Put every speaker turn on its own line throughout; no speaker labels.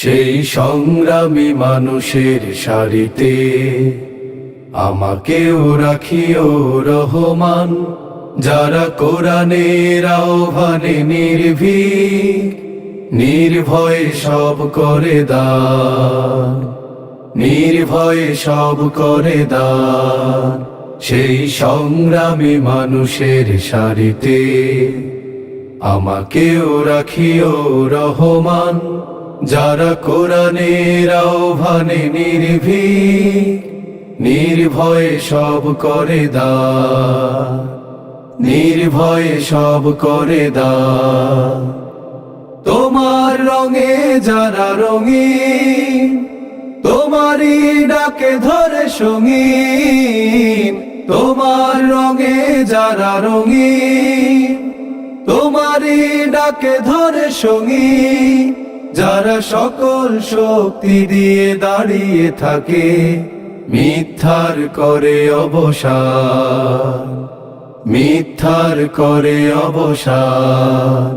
সেই সংগ্রামী মানুষের সারিতে আমাকেও রাখিও রহমান, যারা কোরআনের আহ্বানে নির্ভীক, নির্ভয়ে সব করে দান, নির্ভয়ে সব করে দান। সেই সংগ্রামী মানুষের সারিতে আমাকেও রাখিও রহমান, যারা কোরআনের আহ্বানে নির্ভীক, নির্ভয়ে সব করে দান, নির্ভয়ে সব করে দান। তোমার রঙে যারা রঙিন, তোমারই ডাকে ধরে সঙ্গীন। তোমার রঙে যারা রঙিন, তোমারই ডাকে ধরে সঙ্গীন। যারা সকল শক্তি দিয়ে দাঁড়িয়ে থাকে, মিথ্যার করে অবসান, মিথ্যার করে অবসান।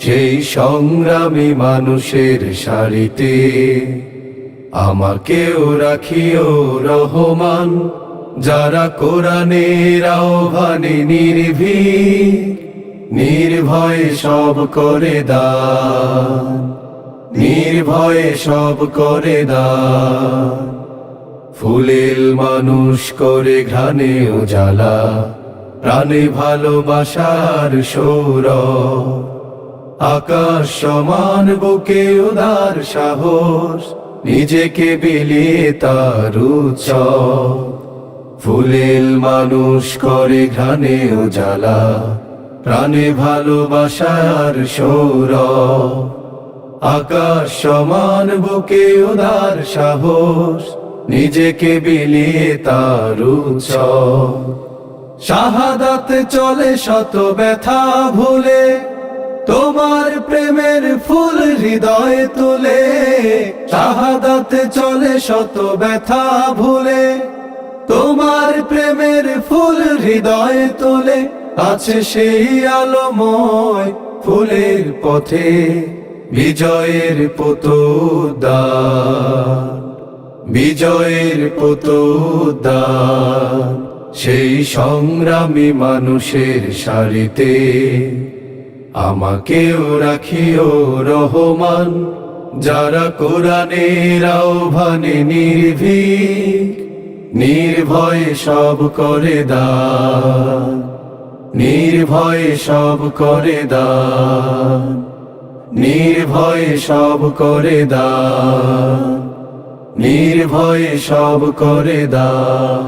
সেই সংগ্রামী মানুষের সারিতে আমাকেও রাখিও রহমান, যারা কোরআনের আহ্বানে নির্ভীক, নির্ভয়ে সব করে দান, নির্ভয়ে সব করে দান। ফুলেল মানুষ করে ঘ্রাণে উজালা, প্রাণে ভালোবাসার সৌরভ। আকাশ সমান বুকে উদার সাহস, নিজেকে বিলিয়ে তার উৎসব। ফুলেল মানুষ করে ঘ্রাণে উজালা, প্রাণে ভালোবাসার সৌরভ। আকাশ সমান বুকে উদার সাহস, নিজেকে বিলিয়ে তার উৎসব। শাহাদাতে চলে শত ব্যথা ভুলে, তোমার প্রেমের ফুল হৃদয়ে তুলে। শাহাদাতে চলে শত ব্যথা ভুলে, তোমার প্রেমের ফুল হৃদয়ে তুলে। আছে সেই আলোময় ফুলের পথে, বিজয়ের পতোদ্যান, বিজয়ের পতোদ্যান। সেই সংগ্রামী মানুষের সারিতে আমাকেও রাখিও রহমান, যারা কোরআনের আহ্বানে নির্ভীক, নির্ভয়ে সব করে দান, নির্ভয়ে সব করে দান, নির্ভয়ে সব করে দান, নির্ভয়ে সব করে দান।